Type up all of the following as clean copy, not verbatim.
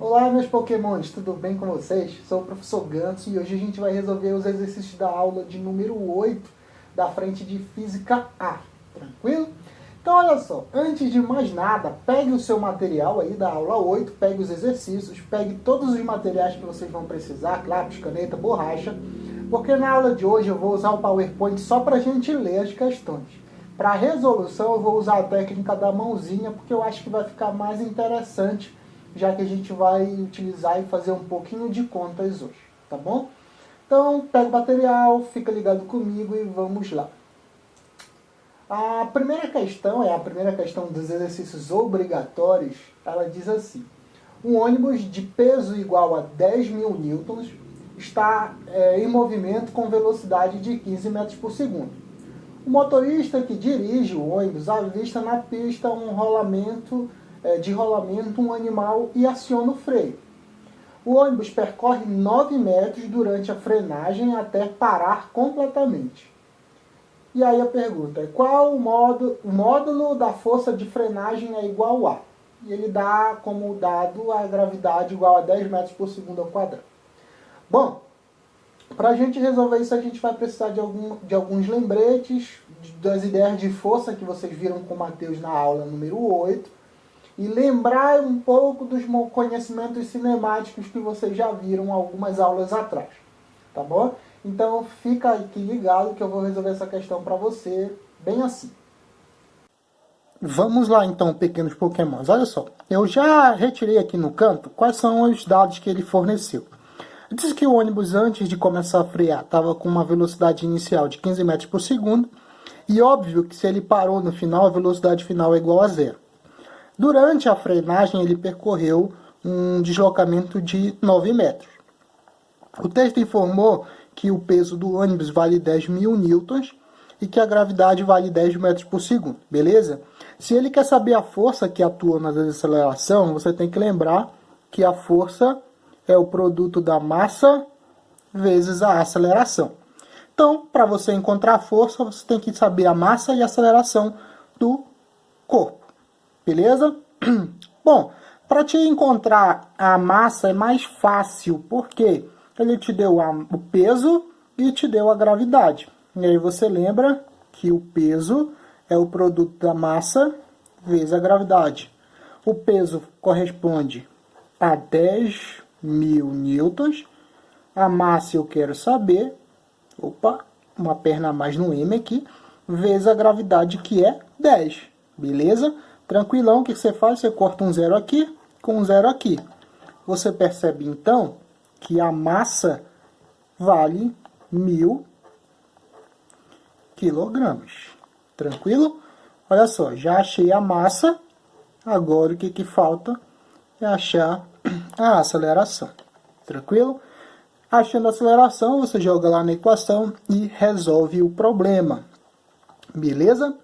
Olá, meus Pokémons, tudo bem com vocês? Sou o professor Ganso e hoje a gente vai resolver os exercícios da aula de número 8 da frente de Física A, tranquilo? Então olha só, antes de mais nada, pegue o seu material aí da aula 8, pegue os exercícios, pegue todos os materiais que vocês vão precisar, lápis, caneta, borracha, porque na aula de hoje eu vou usar o PowerPoint só para a gente ler as questões. Para a resolução eu vou usar a técnica da mãozinha, porque eu acho que vai ficar mais interessante, já que a gente vai utilizar e fazer um pouquinho de contas hoje, tá bom? Então, pega o material, fica ligado comigo e vamos lá. A primeira questão, é a primeira questão dos exercícios obrigatórios, ela diz assim: um ônibus de peso igual a 10.000 newtons está em movimento com velocidade de 15 metros por segundo. O motorista que dirige o ônibus avista na pista um rolamento um animal e aciona o freio. O ônibus percorre 9 metros durante a frenagem até parar completamente. E aí a pergunta é: qual o módulo da força de frenagem é igual a? E ele dá como dado a gravidade igual a 10 metros por segundo ao quadrado. Bom, para a gente resolver isso, a gente vai precisar de alguns lembretes das ideias de força que vocês viram com o Matheus na aula número 8. E lembrar um pouco dos conhecimentos cinemáticos que vocês já viram algumas aulas atrás. Tá bom? Então fica aqui ligado que eu vou resolver essa questão para você bem assim. Vamos lá então, pequenos pokémons. Olha só, eu já retirei aqui no canto quais são os dados que ele forneceu. Diz que o ônibus, antes de começar a frear, estava com uma velocidade inicial de 15 metros por segundo. E óbvio que se ele parou no final, a velocidade final é igual a zero. Durante a frenagem, ele percorreu um deslocamento de 9 metros. O texto informou que o peso do ônibus vale 10.000 newtons e que a gravidade vale 10 metros por segundo, beleza? Se ele quer saber a força que atua na desaceleração, você tem que lembrar que a força é o produto da massa vezes a aceleração. Então, para você encontrar a força, você tem que saber a massa e a aceleração do corpo. Beleza? Bom, para te encontrar a massa é mais fácil, porque ele te deu o peso e te deu a gravidade. E aí você lembra que o peso é o produto da massa vezes a gravidade. O peso corresponde a 10.000 newtons. A massa eu quero saber, uma perna a mais no M aqui, vezes a gravidade que é 10, beleza? Tranquilão, o que você faz? Você corta um zero aqui com um zero aqui. Você percebe, então, que a massa vale 1.000 quilogramas. Tranquilo? Olha só, já achei a massa. Agora o que falta é achar a aceleração. Tranquilo? Achando a aceleração, você joga lá na equação e resolve o problema. Beleza?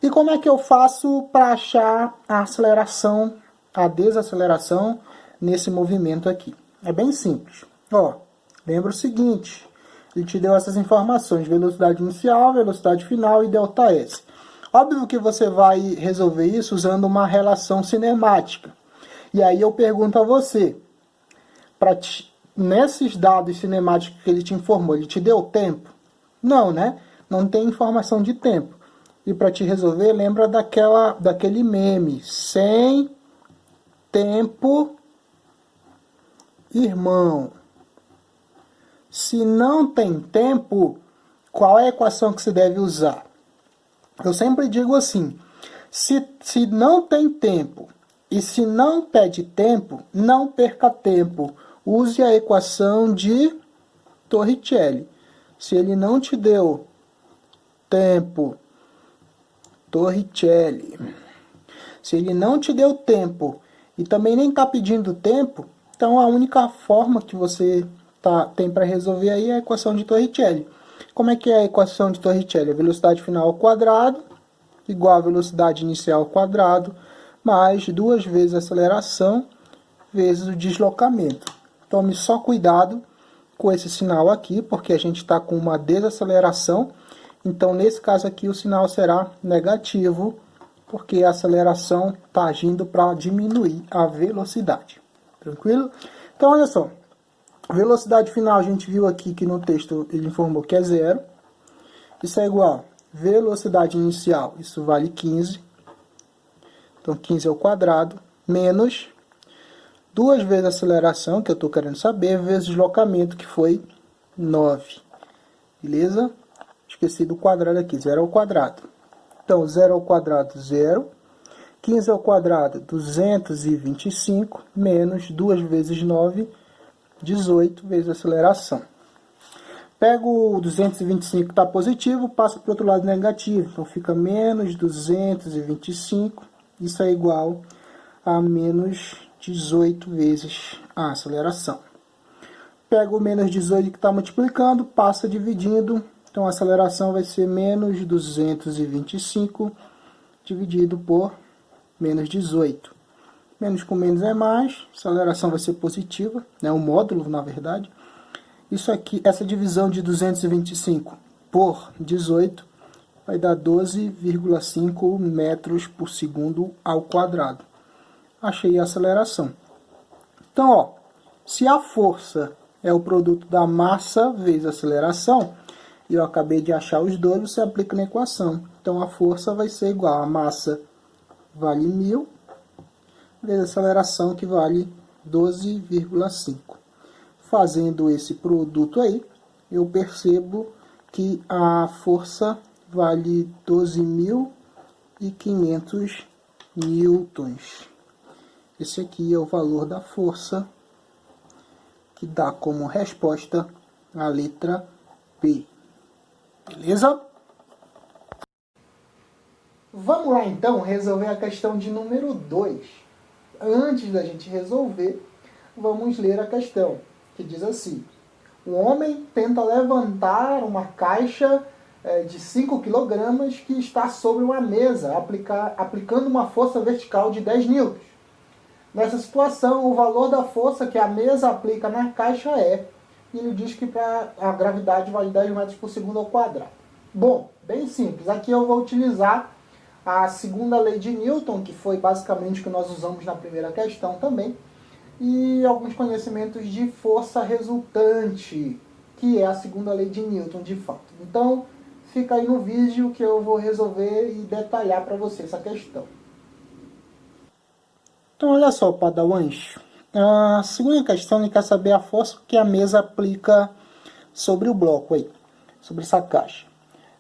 E como é que eu faço para achar a aceleração, a desaceleração nesse movimento aqui? É bem simples. Ó, lembra o seguinte, ele te deu essas informações: velocidade inicial, velocidade final e ΔS. Óbvio que você vai resolver isso usando uma relação cinemática. E aí eu pergunto a você, nesses dados cinemáticos que ele te informou, ele te deu tempo? Não, né? Não tem informação de tempo. E para te resolver, lembra daquele meme: sem tempo, irmão. Se não tem tempo, qual é a equação que você deve usar? Eu sempre digo assim: se não tem tempo e se não pede tempo, não perca tempo. Use a equação de Torricelli. Se ele não te deu tempo, Torricelli. Se ele não te deu tempo e também nem está pedindo tempo, então a única forma que você tem para resolver aí é a equação de Torricelli. Como é que é a equação de Torricelli? A velocidade final ao quadrado igual a velocidade inicial ao quadrado mais 2 vezes a aceleração vezes o deslocamento. Tome só cuidado com esse sinal aqui, porque a gente está com uma desaceleração. Então, nesse caso aqui, o sinal será negativo, porque a aceleração está agindo para diminuir a velocidade. Tranquilo? Então, olha só. Velocidade final, a gente viu aqui que no texto ele informou que é 0. Isso é igual a velocidade inicial, isso vale 15. Então, 15 ao quadrado, menos 2 vezes a aceleração, que eu estou querendo saber, vezes deslocamento, que foi 9. Beleza? Esqueci do quadrado aqui, 0 ao quadrado. Então, 0 ao quadrado, 0. 15 ao quadrado, 225, menos 2 vezes 9, 18 vezes a aceleração. Pego o 225 que está positivo, passa para o outro lado negativo. Então, fica menos 225. Isso é igual a menos 18 vezes a aceleração. Pego o menos 18 que está multiplicando, passa dividindo. Então, a aceleração vai ser menos 225 dividido por menos 18. Menos com menos é mais, a aceleração vai ser positiva, né? O módulo, na verdade. Isso aqui, essa divisão de 225 por 18 vai dar 12,5 metros por segundo ao quadrado. Achei a aceleração. Então, ó, se a força é o produto da massa vezes a aceleração, e eu acabei de achar os dois, você aplica na equação. Então, a força vai ser igual a massa vale 1000, vezes a aceleração que vale 12,5. Fazendo esse produto aí, eu percebo que a força vale 12.500 newtons. Esse aqui é o valor da força, que dá como resposta a letra B. Beleza? Vamos lá então resolver a questão de número 2. Antes da gente resolver, vamos ler a questão, que diz assim: um homem tenta levantar uma caixa de 5 kg que está sobre uma mesa, aplicando uma força vertical de 10 newtons. Nessa situação, o valor da força que a mesa aplica na caixa é, e ele diz que a gravidade vale 10 metros por segundo ao quadrado. Bom, bem simples. Aqui eu vou utilizar a segunda lei de Newton, que foi basicamente o que nós usamos na primeira questão também, e alguns conhecimentos de força resultante, que é a segunda lei de Newton, de fato. Então, fica aí no vídeo que eu vou resolver e detalhar para você essa questão. Então, olha só, padawans. A segunda questão, ele quer saber a força que a mesa aplica sobre o bloco aí, sobre essa caixa.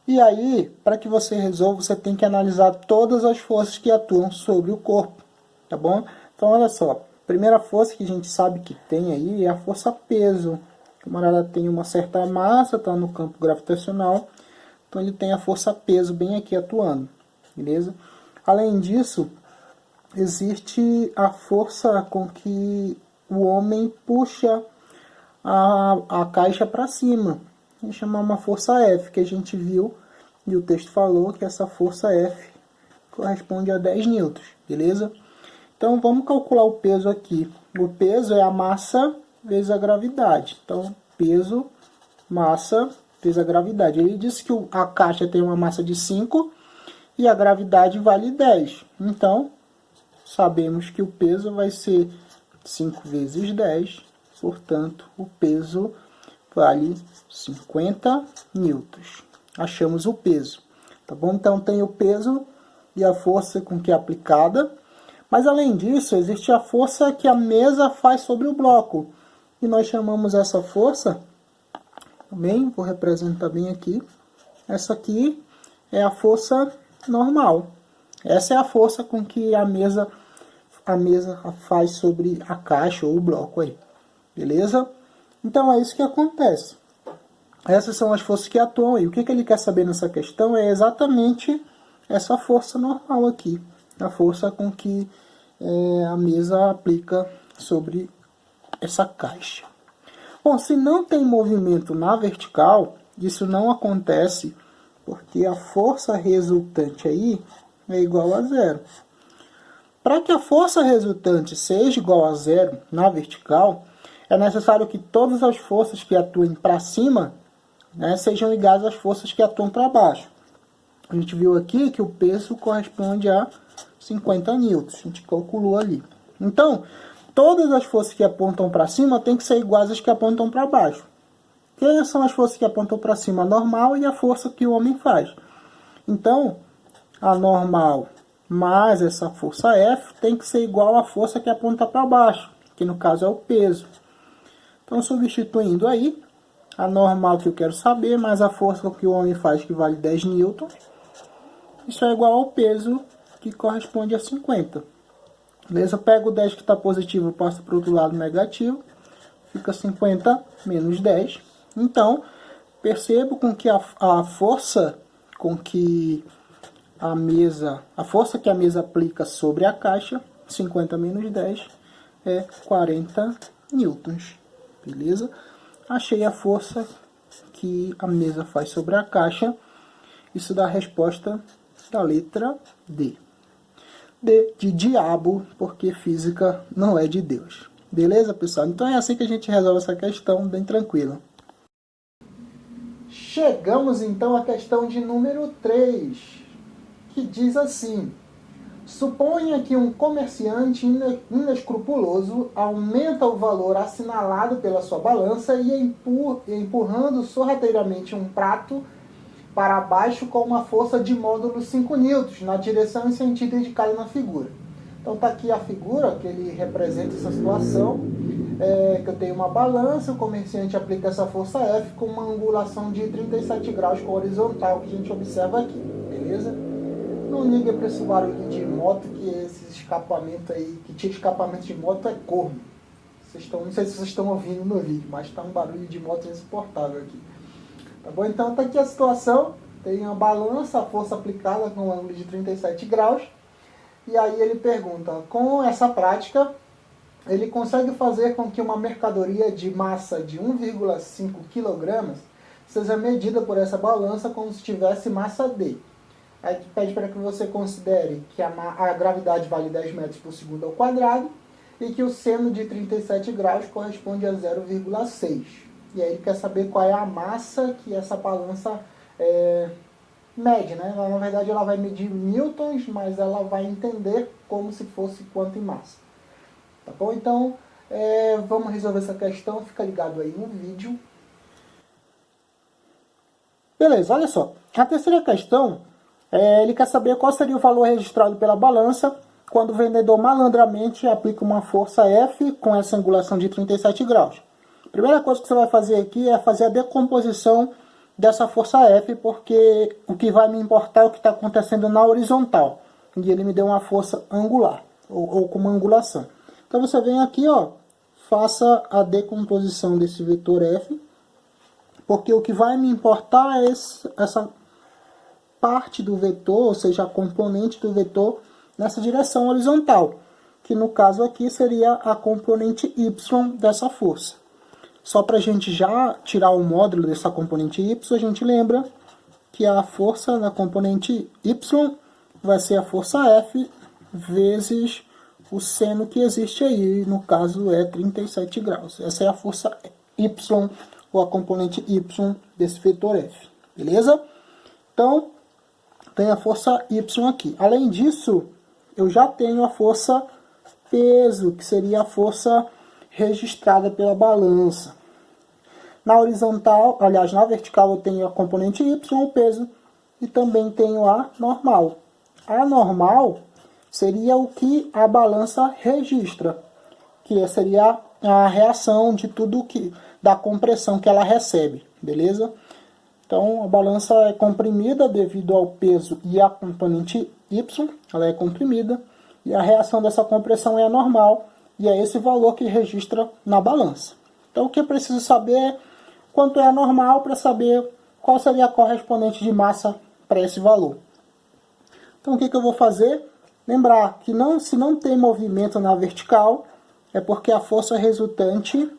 E aí, para que você resolva, você tem que analisar todas as forças que atuam sobre o corpo, tá bom? Então, olha só, a primeira força que a gente sabe que tem aí é a força peso. O camarada tem uma certa massa, está no campo gravitacional, então ele tem a força peso bem aqui atuando, beleza? Além disso, existe a força com que o homem puxa a caixa para cima. Vamos chamar uma força F, que a gente viu, e o texto falou que essa força F corresponde a 10 newtons, beleza? Então, vamos calcular o peso aqui. O peso é a massa vezes a gravidade. Então, peso, massa vezes a gravidade. Ele disse que a caixa tem uma massa de 5 e a gravidade vale 10. Então, sabemos que o peso vai ser 5 vezes 10, portanto, o peso vale 50 newtons. Achamos o peso, tá bom? Então, tem o peso e a força com que é aplicada, mas além disso, existe a força que a mesa faz sobre o bloco, e nós chamamos essa força, também, vou representar bem aqui, essa aqui é a força normal. Essa é a força com que a mesa faz sobre a caixa ou o bloco aí, beleza? Então, é isso que acontece. Essas são as forças que atuam aí. O que ele quer saber nessa questão é exatamente essa força normal aqui. A força com que a mesa aplica sobre essa caixa. Bom, se não tem movimento na vertical, isso não acontece porque a força resultante aí é igual a 0. Para que a força resultante seja igual a 0 na vertical, é necessário que todas as forças que atuem para cima, né, sejam iguais às forças que atuam para baixo. A gente viu aqui que o peso corresponde a 50 newtons. A gente calculou ali. Então, todas as forças que apontam para cima têm que ser iguais às que apontam para baixo. Quais são as forças que apontam para cima? A normal e a força que o homem faz. Então, a normal mais essa força F tem que ser igual à força que aponta para baixo, que no caso é o peso. Então, substituindo aí, a normal que eu quero saber, mais a força que o homem faz, que vale 10 newtons, isso é igual ao peso, que corresponde a 50. Beleza? Eu pego o 10 que está positivo e passo para o outro lado negativo, fica 50 menos 10. Então, percebo com que a força com que a força que a mesa aplica sobre a caixa, 50 menos 10, é 40 newtons. Beleza? Achei a força que a mesa faz sobre a caixa. Isso dá a resposta da letra D. D de diabo, porque física não é de Deus. Beleza, pessoal? Então é assim que a gente resolve essa questão, bem tranquila. Chegamos então à questão de número 3, que diz assim: suponha que um comerciante inescrupuloso aumenta o valor assinalado pela sua balança e empurrando sorrateiramente um prato para baixo com uma força de módulo 5 newtons na direção e sentido indicado na figura. Então está aqui a figura que ele representa essa situação, que eu tenho uma balança, o comerciante aplica essa força F com uma angulação de 37 graus com horizontal, que a gente observa aqui, beleza? Não liga para esse barulho de moto, que esse escapamento aí, que tira escapamento de moto, é corno. Não sei se vocês estão ouvindo no vídeo, mas está um barulho de moto insuportável aqui. Tá bom? Então está aqui a situação, tem uma balança, a força aplicada com um ângulo de 37 graus, e aí ele pergunta, com essa prática, ele consegue fazer com que uma mercadoria de massa de 1,5 kg seja medida por essa balança como se tivesse massa D. Aí pede para que você considere que a gravidade vale 10 metros por segundo ao quadrado e que o seno de 37 graus corresponde a 0,6. E aí ele quer saber qual é a massa que essa balança mede, né? Na verdade ela vai medir newtons, mas ela vai entender como se fosse quanto em massa. Tá bom? Então, vamos resolver essa questão, fica ligado aí no vídeo. Beleza, olha só. A terceira questão, ele quer saber qual seria o valor registrado pela balança quando o vendedor malandramente aplica uma força F com essa angulação de 37 graus. A primeira coisa que você vai fazer aqui é fazer a decomposição dessa força F, porque o que vai me importar é o que está acontecendo na horizontal. E ele me deu uma força angular, ou com uma angulação. Então você vem aqui, ó, faça a decomposição desse vetor F, porque o que vai me importar é essa parte do vetor, ou seja, a componente do vetor nessa direção horizontal, que no caso aqui seria a componente Y dessa força. Só para a gente já tirar o módulo dessa componente Y, a gente lembra que a força da componente Y vai ser a força F vezes o seno que existe aí, no caso é 37 graus. Essa é a força Y, ou a componente Y desse vetor F, beleza? Então, tem a força Y aqui. Além disso, eu já tenho a força peso, que seria a força registrada pela balança. Na horizontal, aliás, na vertical eu tenho a componente Y, o peso, e também tenho a normal. A normal seria o que a balança registra, que seria a reação de tudo da compressão que ela recebe, beleza? Então a balança é comprimida devido ao peso e à componente Y, ela é comprimida, e a reação dessa compressão é a normal, e é esse valor que registra na balança. Então o que eu preciso saber é quanto é a normal para saber qual seria a correspondente de massa para esse valor. Então o que eu vou fazer? Lembrar que se não tem movimento na vertical, é porque a força resultante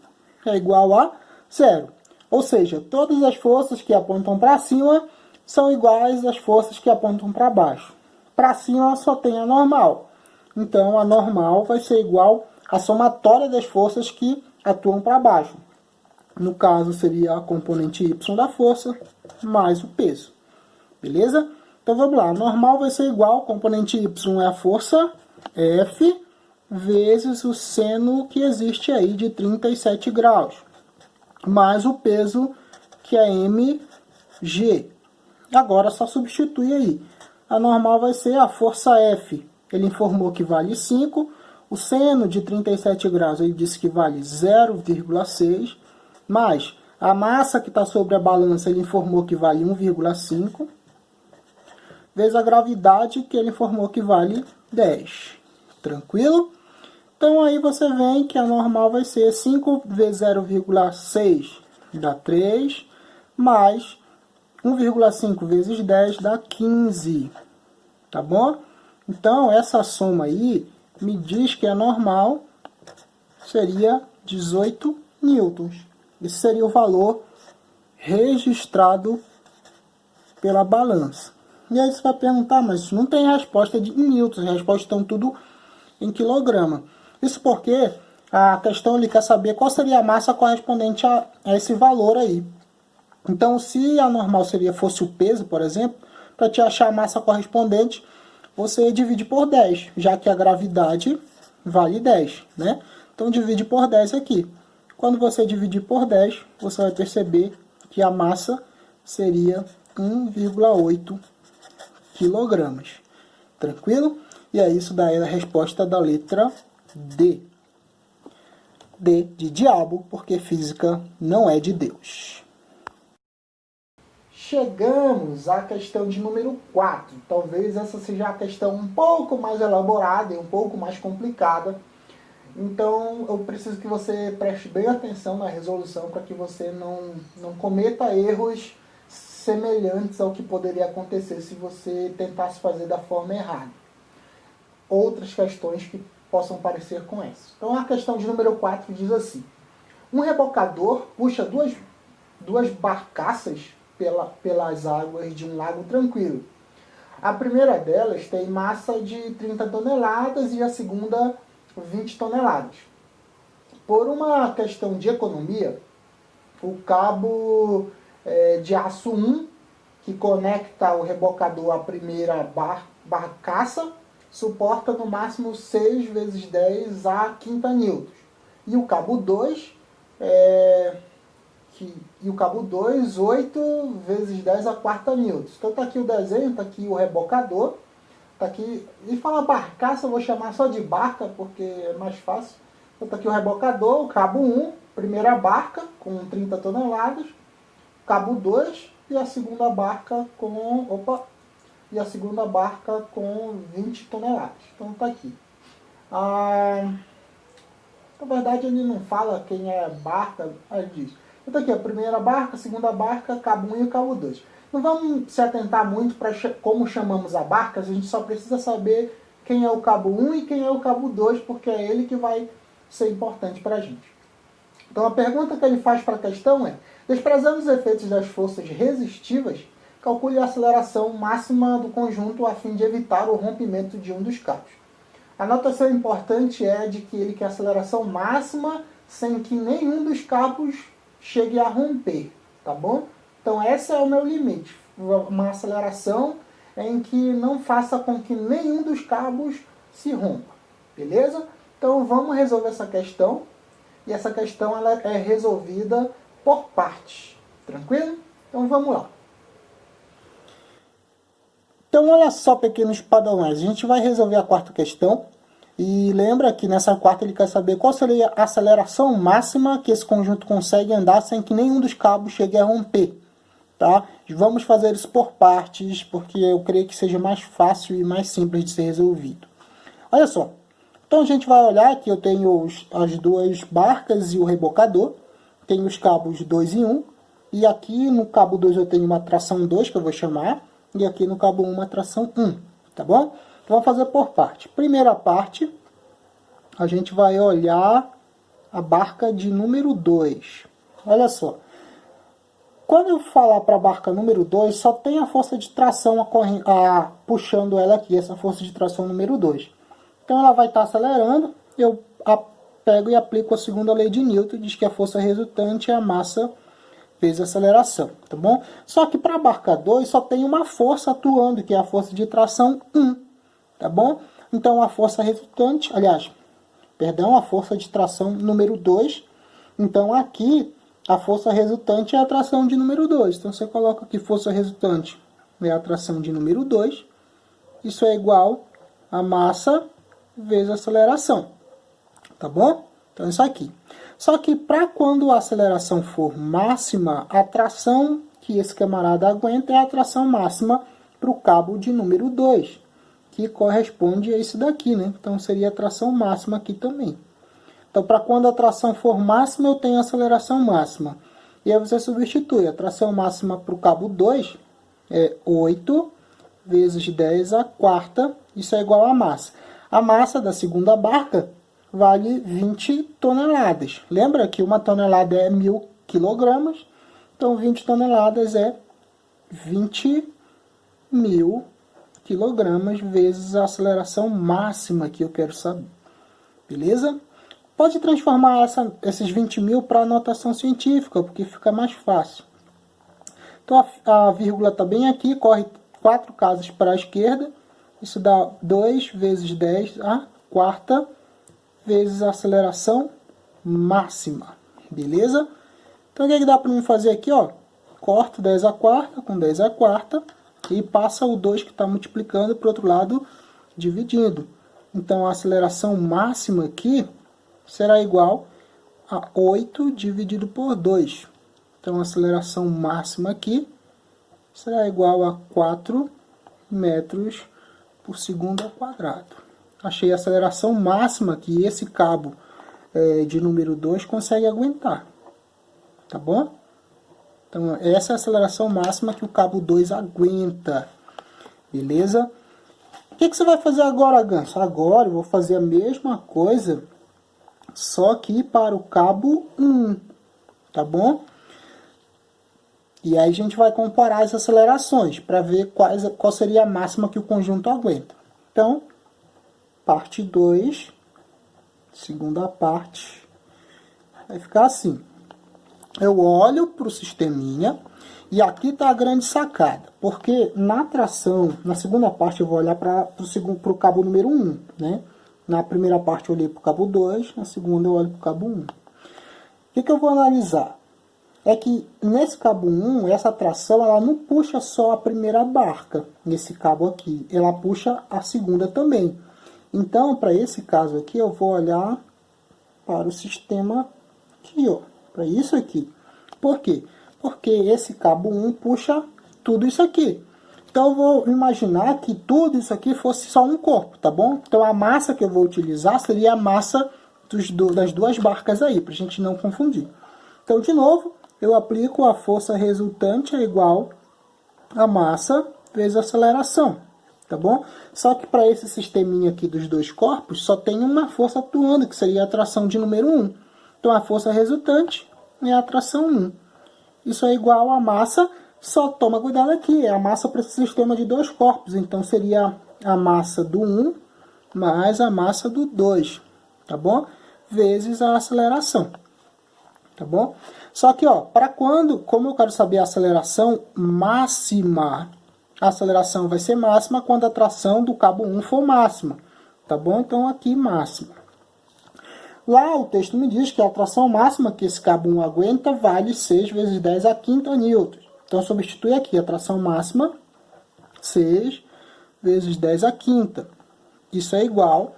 é igual a zero. Ou seja, todas as forças que apontam para cima são iguais às forças que apontam para baixo. Para cima só tem a normal. Então a normal vai ser igual à somatória das forças que atuam para baixo. No caso seria a componente Y da força mais o peso. Beleza? Então vamos lá, a normal vai ser igual, componente Y é a força F, vezes o seno que existe aí de 37 graus, mais o peso que é mg. Agora só substitui aí. A normal vai ser a força F. Ele informou que vale 5. O seno de 37 graus ele disse que vale 0,6. Mais a massa que está sobre a balança ele informou que vale 1,5. Vezes a gravidade que ele informou que vale 10. Tranquilo? Então aí você vem que a normal vai ser 5 vezes 0,6 dá 3. Mais 1,5 vezes 10 dá 15, tá bom? Então, essa soma aí me diz que a normal seria 18 newtons. Esse seria o valor registrado pela balança. E aí você vai perguntar, mas não tem resposta de newtons, as respostas estão tudo em quilograma. Isso porque a questão ele quer saber qual seria a massa correspondente a esse valor aí. Então, se a normal fosse o peso, por exemplo, para te achar a massa correspondente, você divide por 10, já que a gravidade vale 10, né? Então, divide por 10 aqui. Quando você dividir por 10, você vai perceber que a massa seria 1,8 quilogramas. Tranquilo? E é isso daí a resposta da letra D. D de diabo, porque física não é de Deus. Chegamos à questão de número 4. Talvez essa seja a questão um pouco mais elaborada e um pouco mais complicada. Então, eu preciso que você preste bem atenção na resolução para que você não cometa erros semelhantes ao que poderia acontecer se você tentasse fazer da forma errada. Outras questões que possam parecer com essa. Então, a questão de número 4 diz assim. Um rebocador puxa duas barcaças pelas águas de um lago tranquilo. A primeira delas tem massa de 30 toneladas e a segunda 20 toneladas. Por uma questão de economia, o cabo de aço 1, que conecta o rebocador à primeira barcaça, suporta no máximo 6 vezes 10 a quinta newtons. E o cabo 2 8 vezes 10 a quarta newtons. Então está aqui o desenho, está aqui o rebocador, está aqui, e fala barcaça, eu vou chamar só de barca, porque é mais fácil. Então está aqui o rebocador, o cabo 1, primeira barca com 30 toneladas, cabo 2 e a segunda barca com 20 toneladas. Então está aqui. Na verdade ele não fala quem é barca, ele diz. Então aqui, a primeira barca, a segunda barca, cabo 1 e o cabo 2. Não vamos se atentar muito para como chamamos a barca, a gente só precisa saber quem é o cabo 1 e quem é o cabo 2, porque é ele que vai ser importante para a gente. Então a pergunta que ele faz para a questão é, desprezando os efeitos das forças resistivas, calcule a aceleração máxima do conjunto a fim de evitar o rompimento de um dos cabos. A notação importante é de que ele quer aceleração máxima sem que nenhum dos cabos chegue a romper, tá bom? Então esse é o meu limite, uma aceleração em que não faça com que nenhum dos cabos se rompa, beleza? Então vamos resolver essa questão, e essa questão ela é resolvida por partes, tranquilo? Então vamos lá. Então olha só, pequenos padrões, a gente vai resolver a quarta questão. E lembra que nessa quarta ele quer saber qual seria a aceleração máxima que esse conjunto consegue andar sem que nenhum dos cabos chegue a romper. Tá? Vamos fazer isso por partes, porque eu creio que seja mais fácil e mais simples de ser resolvido. Olha só, então a gente vai olhar que eu tenho as duas barcas e o rebocador, tenho os cabos 2 e 1, e aqui no cabo 2 eu tenho uma tração 2, que eu vou chamar, e aqui no cabo 1 uma tração 1, tá bom? Vamos fazer por parte. Primeira parte, a gente vai olhar a barca de número 2. Olha só. Quando eu falar para a barca número 2, só tem a força de tração puxando ela aqui, essa força de tração número 2. Então ela vai estar acelerando, eu pego e aplico a segunda lei de Newton, diz que a força resultante é a massa vezes a aceleração, tá bom? Só que para a barca 2 só tem uma força atuando, que é a força de tração 1. Tá bom? Então a força resultante, aliás, perdão, a força de tração número 2. Então, aqui, a força resultante é a tração de número 2. Então, você coloca aqui força resultante é a tração de número 2. Isso é igual a massa vezes a aceleração. Tá bom? Então, isso aqui. Só que para quando a aceleração for máxima, a tração que esse camarada aguenta é a tração máxima para o cabo de número 2, que corresponde a isso daqui, né? Então, seria a tração máxima aqui também. Então, para quando a tração for máxima, eu tenho a aceleração máxima. E aí você substitui. A tração máxima para o cabo 2 é 8 vezes 10 a quarta. Isso é igual a massa. A massa da segunda barca vale 20 toneladas. Lembra que uma tonelada é 1.000 quilogramas? Então, 20 toneladas é 20.000 quilogramas vezes a aceleração máxima que eu quero saber. Beleza? Pode transformar esses 20.000 para notação científica, porque fica mais fácil. Então, a vírgula está bem aqui, corre 4 casas para a esquerda. Isso dá 2 vezes 10 a quarta vezes a aceleração máxima. Beleza? Então, o que dá para mim fazer aqui? Ó? Corto 10 a quarta com 10 a quarta e passa o 2 que está multiplicando para o outro lado, dividindo. Então, a aceleração máxima aqui será igual a 8 dividido por 2. Então, a aceleração máxima aqui será igual a 4 metros por segundo ao quadrado. Achei a aceleração máxima que esse cabo de número 2 consegue aguentar. Tá bom? Então, essa é a aceleração máxima que o cabo 2 aguenta. Beleza? O que você vai fazer agora, Ganso? Agora eu vou fazer a mesma coisa, só que para o cabo 1. Tá bom? E aí a gente vai comparar as acelerações para ver qual seria a máxima que o conjunto aguenta. Então, parte 2, segunda parte, vai ficar assim. Eu olho para o sisteminha e aqui está a grande sacada. Porque na tração, na segunda parte eu vou olhar para o cabo número 1. Né? Na primeira parte eu olhei para o cabo 2, na segunda eu olho para o cabo 1. O que eu vou analisar? É que nesse cabo 1, essa tração ela não puxa só a primeira barca, nesse cabo aqui. Ela puxa a segunda também. Então, para esse caso aqui, eu vou olhar para o sistema aqui, ó. Para isso aqui. Por quê? Porque esse cabo 1 puxa tudo isso aqui. Então, eu vou imaginar que tudo isso aqui fosse só um corpo, tá bom? Então, a massa que eu vou utilizar seria a massa das duas barcas aí, para a gente não confundir. Então, de novo, eu aplico a força resultante é igual a massa vezes a aceleração, tá bom? Só que para esse sisteminha aqui dos dois corpos, só tem uma força atuando, que seria a tração de número 1. Então, a força resultante é a tração 1. Isso é igual a massa, só toma cuidado aqui, é a massa para esse sistema de dois corpos. Então, seria a massa do 1 mais a massa do 2, tá bom? Vezes a aceleração, tá bom? Só que, ó, para quando, como eu quero saber a aceleração máxima, a aceleração vai ser máxima quando a tração do cabo 1 for máxima, tá bom? Então, aqui, máxima. Lá, o texto me diz que a tração máxima que esse cabo 1 aguenta vale 6 vezes 10 a quinta newtons. Então, substitui aqui a tração máxima, 6 vezes 10 a quinta. Isso é igual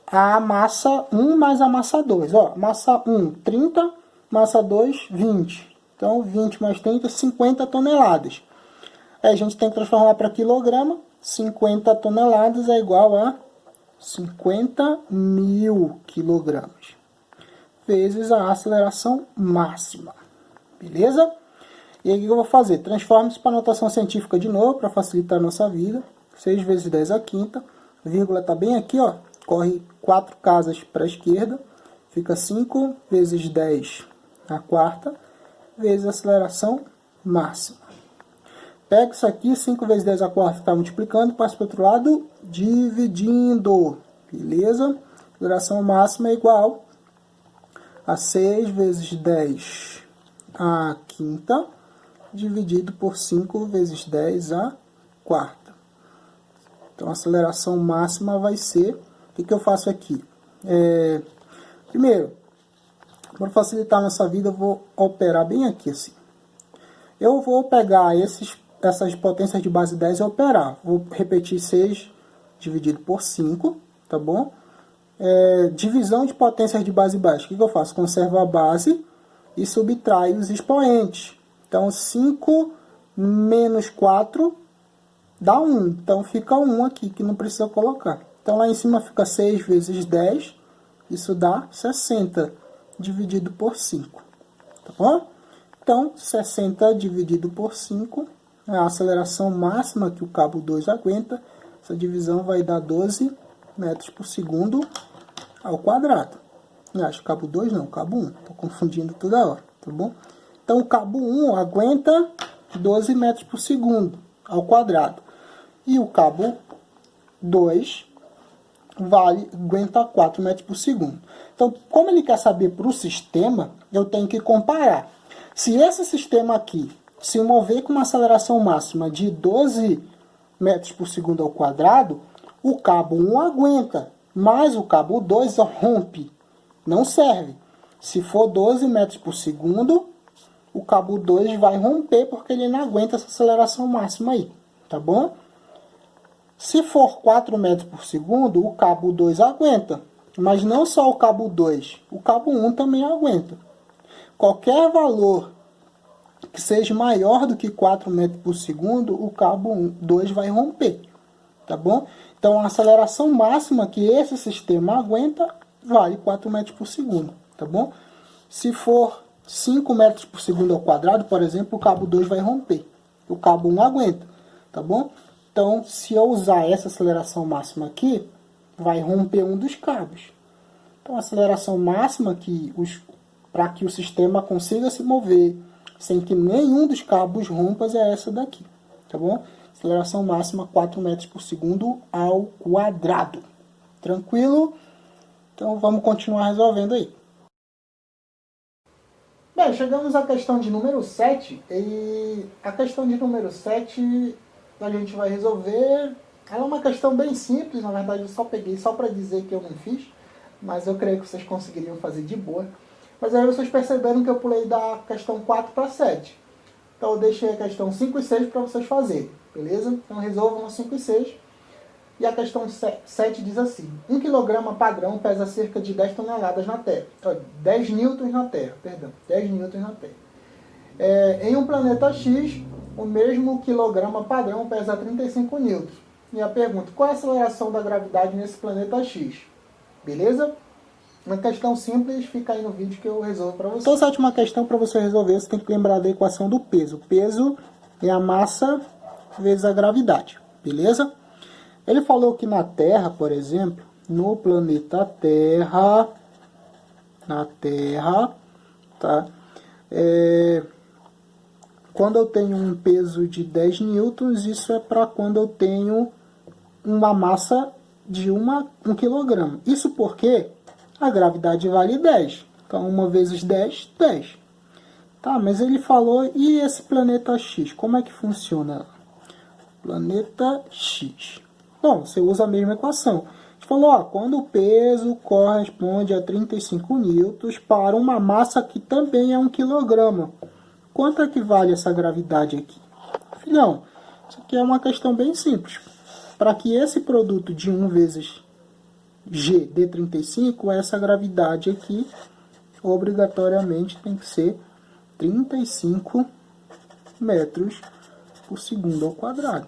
a massa 1 mais a massa 2. Ó, massa 1, 30, massa 2, 20. Então, 20 mais 30, 50 toneladas. Aí a gente tem que transformar para quilograma. 50 toneladas é igual a 50.000 quilogramas. Vezes a aceleração máxima. Beleza? E aí o que eu vou fazer? Transformo isso para notação científica de novo, para facilitar a nossa vida. 6 vezes 10 a quinta. Vírgula está bem aqui, ó. Corre 4 casas para a esquerda. Fica 5 vezes 10 a quarta, vezes a aceleração máxima. Pega isso aqui, 5 vezes 10 a quarta está multiplicando, passa para o outro lado, dividindo. Beleza? A aceleração máxima é igual a 6 vezes 10 a quinta, dividido por 5 vezes 10 a quarta. Então, a aceleração máxima vai ser... O que eu faço aqui? Primeiro, para facilitar nossa vida, eu vou operar bem aqui assim. Eu vou pegar essas potências de base 10 e operar. Vou repetir 6 dividido por 5, tá bom? Divisão de potências de base baixa. O que eu faço? Conservo a base e subtraio os expoentes. Então, 5 menos 4 dá 1. Então, fica 1 aqui, que não precisa colocar. Então, lá em cima fica 6 vezes 10. Isso dá 60 dividido por 5. Tá bom? Então, 60 dividido por 5 é a aceleração máxima que o cabo 2 aguenta. Essa divisão vai dar 12 metros por segundo ao quadrado. Acho cabo 2 não, cabo 1. Estou confundindo toda hora, tá bom? Então, o cabo 1 aguenta 12 metros por segundo ao quadrado. E o cabo 2 aguenta 4 metros por segundo. Então, como ele quer saber para o sistema, eu tenho que comparar. Se esse sistema aqui se mover com uma aceleração máxima de 12 metros por segundo ao quadrado, o cabo 1 aguenta, mas o cabo 2 rompe, não serve. Se for 12 metros por segundo, o cabo 2 vai romper porque ele não aguenta essa aceleração máxima aí, tá bom? Se for 4 metros por segundo, o cabo 2 aguenta, mas não só o cabo 2, o cabo 1 também aguenta. Qualquer valor que seja maior do que 4 metros por segundo, o cabo 2 vai romper, tá bom? Então, a aceleração máxima que esse sistema aguenta vale 4 metros por segundo, tá bom? Se for 5 metros por segundo ao quadrado, por exemplo, o cabo 2 vai romper. O cabo 1 aguenta, tá bom? Então, se eu usar essa aceleração máxima aqui, vai romper um dos cabos. Então, a aceleração máxima para que o sistema consiga se mover sem que nenhum dos cabos rompa é essa daqui, tá bom? Aceleração máxima 4 metros por segundo ao quadrado. Tranquilo? Então, vamos continuar resolvendo aí. Bem, chegamos à questão de número 7. E a questão de número 7 a gente vai resolver. Ela é uma questão bem simples, na verdade eu só peguei só para dizer que eu não fiz, mas eu creio que vocês conseguiriam fazer de boa. Mas aí vocês perceberam que eu pulei da questão 4 para 7. Então eu deixei a questão 5 e 6 para vocês fazerem, beleza? Então resolvam a 5 e 6. E a questão 7 diz assim: 1 kg padrão pesa cerca de 10 toneladas na Terra. 10 newtons na Terra, perdão. 10 newtons na Terra. Em um planeta X, o mesmo quilograma padrão pesa 35 newtons. E a pergunta: qual é a aceleração da gravidade nesse planeta X? Beleza? Uma questão simples, fica aí no vídeo que eu resolvo para vocês. Então, essa última questão, para você resolver, você tem que lembrar da equação do peso. O peso é a massa vezes a gravidade, beleza? Ele falou que na Terra, por exemplo, no planeta Terra, tá? Quando eu tenho um peso de 10 newtons, isso é para quando eu tenho uma massa de 1 kg. Isso porque a gravidade vale 10. Então, 1 vezes 10, 10. Tá, mas ele falou, e esse planeta X, como é que funciona? Planeta X. Bom, você usa a mesma equação. A gente falou, ó, quando o peso corresponde a 35 newtons para uma massa que também é 1 kg. Quanto é que vale essa gravidade aqui? Filhão, isso aqui é uma questão bem simples. Para que esse produto de 1 vezes G dê 35, essa gravidade aqui, obrigatoriamente, tem que ser 35 metros por segundo ao quadrado.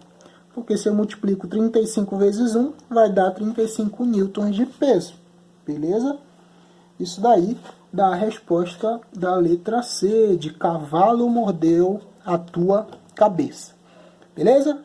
Porque se eu multiplico 35 vezes 1, vai dar 35 newtons de peso. Beleza? Isso daí dá a resposta da letra C, de cavalo mordeu a tua cabeça. Beleza?